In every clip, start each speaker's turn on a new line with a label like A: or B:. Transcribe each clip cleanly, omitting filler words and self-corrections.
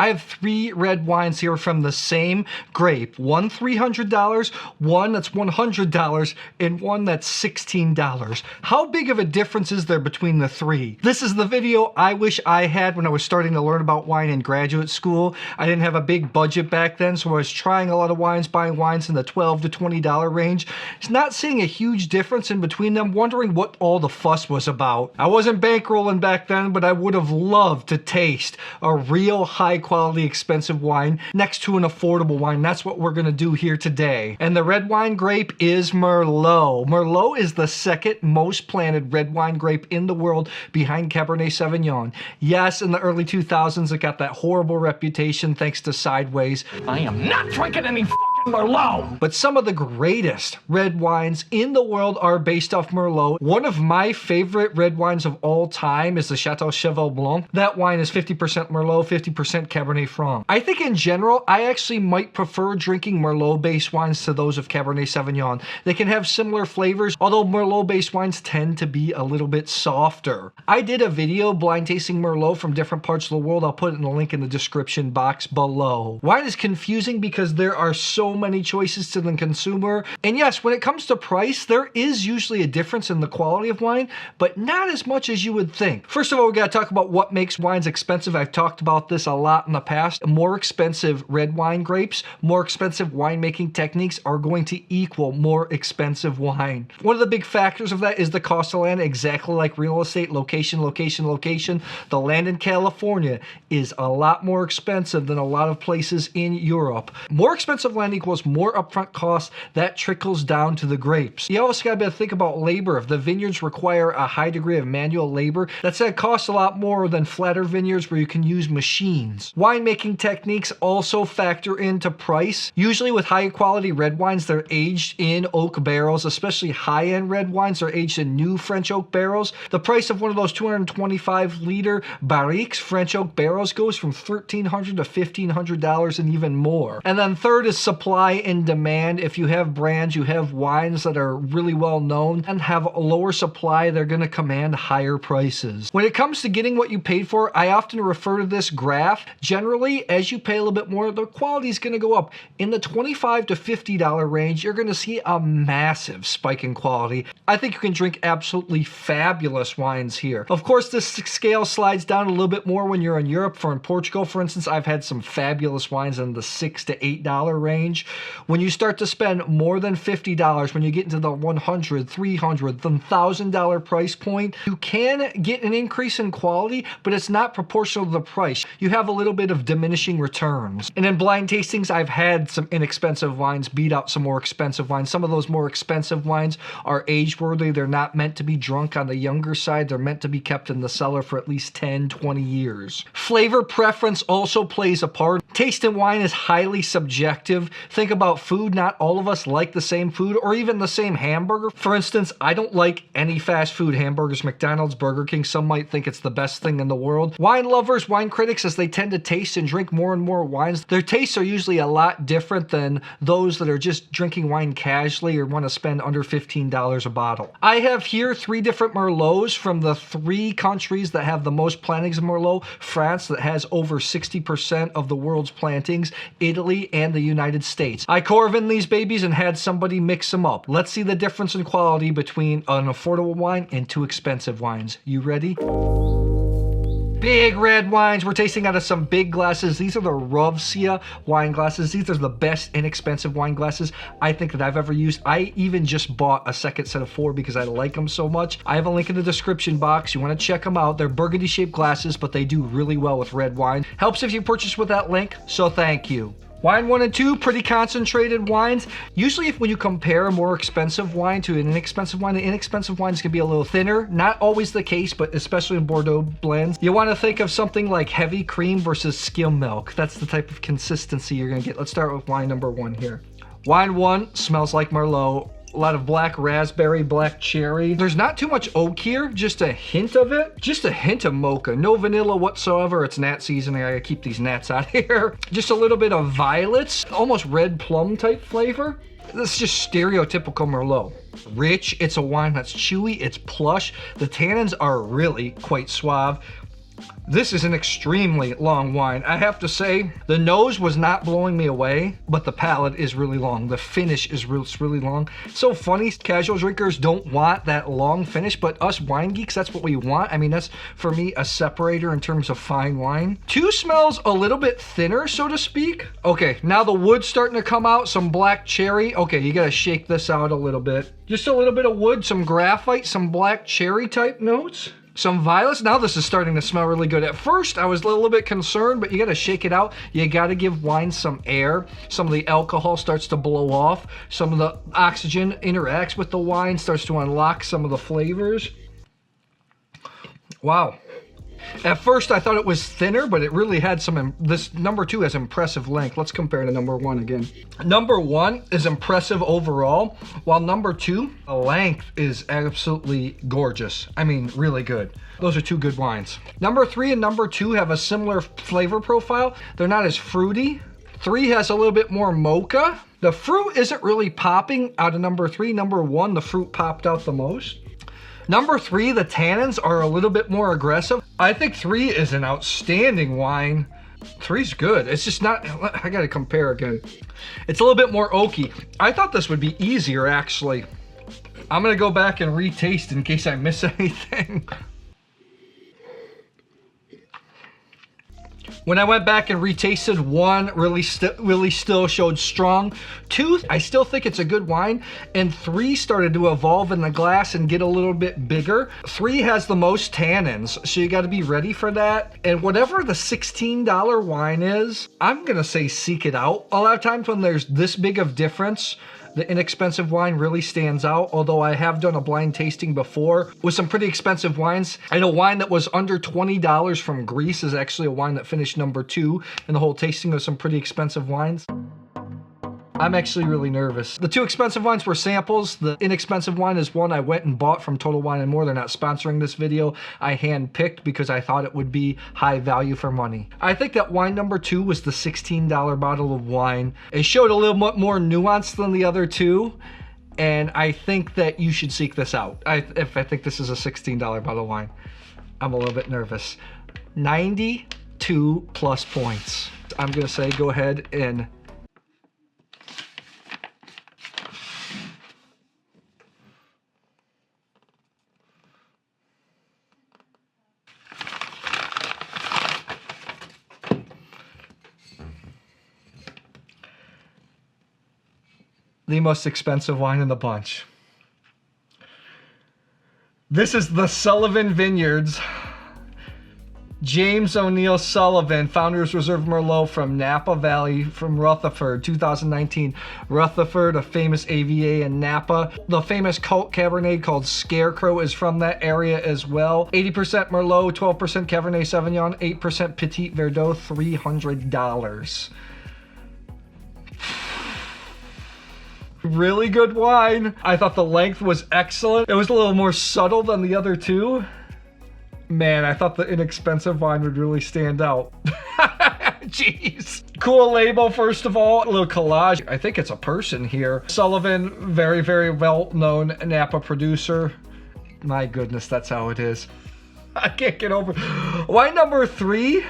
A: I have 3 red wines here from the same grape. One $300, one that's $100, and one that's $16. How big of a difference is there between the 3? This is the video I wish I had when I was starting to learn about wine in graduate school. I didn't have a big budget back then, so I was trying a lot of wines, buying wines in the $12 to $20 range. It's not seeing a huge difference in between them, wondering what all the fuss was about. I wasn't bankrolling back then, but I would have loved to taste a real high quality expensive wine next to an affordable wine. That's what we're gonna do here today. And the red wine grape is Merlot. Merlot is the second most planted red wine grape in the world behind Cabernet Sauvignon. Yes, in the early 2000s, it got that horrible reputation thanks to Sideways. I am not drinking any Merlot. But some of the greatest red wines in the world are based off Merlot. One of my favorite red wines of all time is the Château Cheval Blanc. That wine is 50% Merlot, 50% Cabernet Franc. I think in general, I actually might prefer drinking Merlot-based wines to those of Cabernet Sauvignon. They can have similar flavors, although Merlot-based wines tend to be a little bit softer. I did a video blind tasting Merlot from different parts of the world. I'll put it in the link in the description box below. Wine is confusing because there are so many choices to the consumer. And yes, when it comes to price, there is usually a difference in the quality of wine, but not as much as you would think. First of all, we got to talk about what makes wines expensive. I've talked about this a lot in the past. More expensive red wine grapes, more expensive winemaking techniques are going to equal more expensive wine. One of the big factors of that is the cost of land, exactly like real estate, location, location, location. The land in California is a lot more expensive than a lot of places in Europe. More expensive land equals more upfront costs. That trickles down to the grapes. You also got to think about labor. If the vineyards require a high degree of manual labor, that's going to cost a lot more than flatter vineyards where you can use machines. Winemaking techniques also factor into price. Usually with high quality red wines, they're aged in oak barrels, especially high-end red wines are aged in new French oak barrels. The price of one of those 225-liter barriques, French oak barrels, goes from $1,300 to $1,500 and even more. And then third is supply and demand. If you have brands, you have wines that are really well known and have a lower supply, they're going to command higher prices. When it comes to getting what you paid for, I often refer to this graph. Generally, as you pay a little bit more, the quality is going to go up. In the $25 to $50 range, you're going to see a massive spike in quality. I think you can drink absolutely fabulous wines here. Of course, this scale slides down a little bit more when you're in Europe. For in Portugal, for instance, I've had some fabulous wines in the $6 to $8 range. When you start to spend more than $50, when you get into the $100, $300, $1,000 price point, you can get an increase in quality, but it's not proportional to the price. You have a little bit of diminishing returns. And in blind tastings, I've had some inexpensive wines beat out some more expensive wines. Some of those more expensive wines are age-worthy. They're not meant to be drunk on the younger side. They're meant to be kept in the cellar for at least 10, 20 years. Flavor preference also plays a part. Taste in wine is highly subjective. Think about food. Not all of us like the same food or even the same hamburger. For instance, I don't like any fast food hamburgers, McDonald's, Burger King. Some might think it's the best thing in the world. Wine lovers, wine critics, as they tend to taste and drink more and more wines, their tastes are usually a lot different than those that are just drinking wine casually or want to spend under $15 a bottle. I have here 3 different Merlots from the 3 countries that have the most plantings of Merlot. France, that has over 60% of the world's plantings, Italy, and the United States. I Corvin these babies and had somebody mix them up. Let's see the difference in quality between an affordable wine and 2 expensive wines. You ready? Big red wines. We're tasting out of some big glasses. These are the Rovsya wine glasses. These are the best inexpensive wine glasses I think that I've ever used. I even just bought a second set of 4 because I like them so much. I have a link in the description box. You want to check them out. They're burgundy shaped glasses, but they do really well with red wine. Helps if you purchase with that link, so thank you. Wine 1 and 2, pretty concentrated wines. Usually when you compare a more expensive wine to an inexpensive wine, the inexpensive wines can be a little thinner. Not always the case, but especially in Bordeaux blends. You want to think of something like heavy cream versus skim milk. That's the type of consistency you're going to get. Let's start with wine number 1 here. Wine 1 smells like Merlot. A lot of black raspberry, black cherry. There's not too much oak here, just a hint of it. Just a hint of mocha. No vanilla whatsoever. It's gnat season. I gotta keep these gnats out of here. Just a little bit of violets, almost red plum type flavor. This is just stereotypical Merlot. Rich, it's a wine that's chewy, it's plush. The tannins are really quite suave. This is an extremely long wine. I have to say, the nose was not blowing me away, but the palate is really long. The finish is really long. So funny, casual drinkers don't want that long finish, but us wine geeks, that's what we want. I mean, that's, for me, a separator in terms of fine wine. 2 smells a little bit thinner, so to speak. Okay, now the wood's starting to come out, some black cherry. Okay, you gotta shake this out a little bit. Just a little bit of wood, some graphite, some black cherry type notes. Some violets. Now this is starting to smell really good. At first, I was a little bit concerned, but you got to shake it out. You got to give wine some air. Some of the alcohol starts to blow off. Some of the oxygen interacts with the wine, starts to unlock some of the flavors. Wow. At first, I thought it was thinner, but it really had some, this number 2 has impressive length. Let's compare to number 1 again. Number 1 is impressive overall, while number 2, the length is absolutely gorgeous. I mean, really good. Those are 2 good wines. Number 3 and number 2 have a similar flavor profile. They're not as fruity. 3 has a little bit more mocha. The fruit isn't really popping out of number 3. Number 1, the fruit popped out the most. Number 3, the tannins are a little bit more aggressive. I think 3 is an outstanding wine. 3's good. It's just not, I gotta compare again. It's a little bit more oaky. I thought this would be easier, actually. I'm gonna go back and retaste in case I miss anything. When I went back and retasted, 1 really still showed strong. 2, I still think it's a good wine. And 3 started to evolve in the glass and get a little bit bigger. 3 has the most tannins, so you got to be ready for that. And whatever the $16 wine is, I'm going to say seek it out. A lot of times when there's this big of difference, the inexpensive wine really stands out, although I have done a blind tasting before with some pretty expensive wines. I know wine that was under $20 from Greece is actually a wine that finished number 2 in the whole tasting of some pretty expensive wines. I'm actually really nervous. The 2 expensive wines were samples. The inexpensive wine is one I went and bought from Total Wine & More. They're not sponsoring this video. I hand-picked because I thought it would be high value for money. I think that wine number 2 was the $16 bottle of wine. It showed a little bit more nuance than the other 2, and I think that you should seek this out. If I think this is a $16 bottle of wine. I'm a little bit nervous. 92 plus points. I'm gonna say go ahead and the most expensive wine in the bunch. This is the Sullivan Vineyards. James O'Neill Sullivan, Founders Reserve Merlot from Napa Valley, from Rutherford, 2019. Rutherford, a famous AVA in Napa. The famous cult Cabernet called Scarecrow is from that area as well. 80% Merlot, 12% Cabernet Sauvignon, 8% Petit Verdot, $300. Really good wine. I thought the length was excellent. It was a little more subtle than the other 2. Man, I thought the inexpensive wine would really stand out. Jeez. Cool label, first of all. A little collage. I think it's a person here. Sullivan, very, very well-known Napa producer. My goodness, that's how it is. I can't get over. Wine number 3.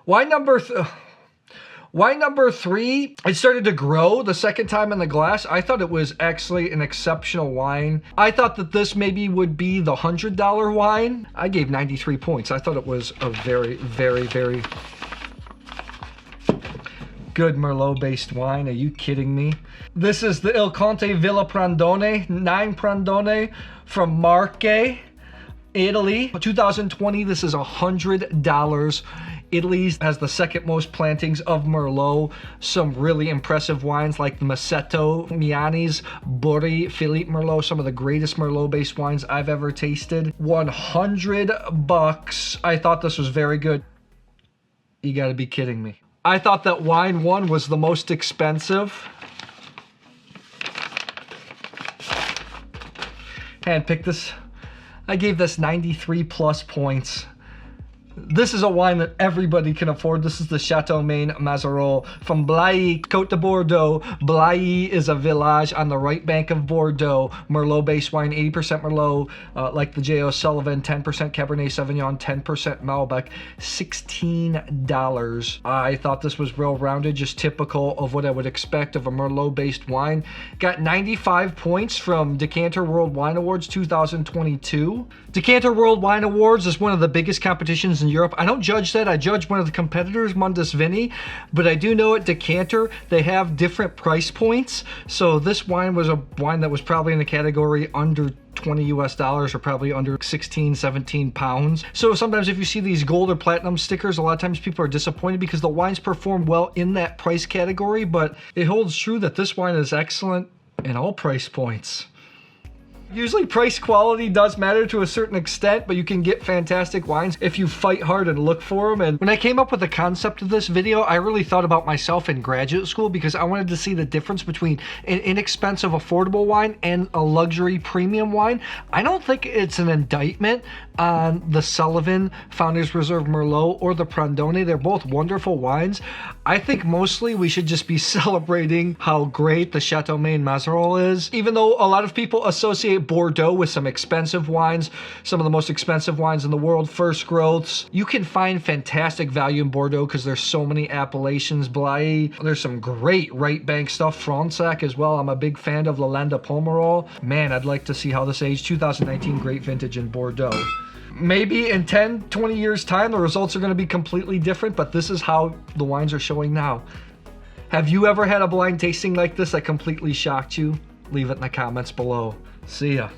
A: Wine number 3, it started to grow the second time in the glass. I thought it was actually an exceptional wine. I thought that this maybe would be the $100 wine. I gave 93 points. I thought it was a very, very, very good Merlot-based wine. Are you kidding me? This is the Il Conte Villa Prandone, 9 Prandone from Marche, Italy. 2020, this is $100. Italy has the second most plantings of Merlot. Some really impressive wines like Masetto, Miani's, Bori, Philippe Merlot, some of the greatest Merlot-based wines I've ever tasted. $100. I thought this was very good. You gotta be kidding me. I thought that wine 1 was the most expensive. Handpicked this. I gave this 93 plus points. This is a wine that everybody can afford. This is the Château Mayne Mazerolles from Blaye, Côtes de Bordeaux. Blaye is a village on the right bank of Bordeaux. Merlot-based wine, 80% Merlot, like the J.O. Sullivan, 10% Cabernet Sauvignon, 10% Malbec, $16. I thought this was well-rounded, just typical of what I would expect of a Merlot-based wine. Got 95 points from Decanter World Wine Awards 2022. Decanter World Wine Awards is one of the biggest competitions in Europe. I don't judge that. I judge one of the competitors, Mundus Vini, but I do know at Decanter they have different price points. So this wine was a wine that was probably in the category under $20 US or probably under 16, 17 pounds. So sometimes if you see these gold or platinum stickers, a lot of times people are disappointed because the wines perform well in that price category, but it holds true that this wine is excellent in all price points. Usually price quality does matter to a certain extent, but you can get fantastic wines if you fight hard and look for them. And when I came up with the concept of this video, I really thought about myself in graduate school because I wanted to see the difference between an inexpensive, affordable wine and a luxury premium wine. I don't think it's an indictment on the Sullivan Founders Reserve Merlot or the Prandone. They're both wonderful wines. I think mostly we should just be celebrating how great the Château Mayne Mazerolles is. Even though a lot of people associate Bordeaux with some expensive wines, some of the most expensive wines in the world, first growths, you can find fantastic value in Bordeaux because there's so many appellations. Blaye, there's some great right bank stuff. Fronsac as well. I'm a big fan of Lalande Pomerol. Man, I'd like to see how this aged. 2019 great vintage in Bordeaux. Maybe in 10, 20 years time, the results are going to be completely different, but this is how the wines are showing now. Have you ever had a blind tasting like this that completely shocked you? Leave it in the comments below. See ya.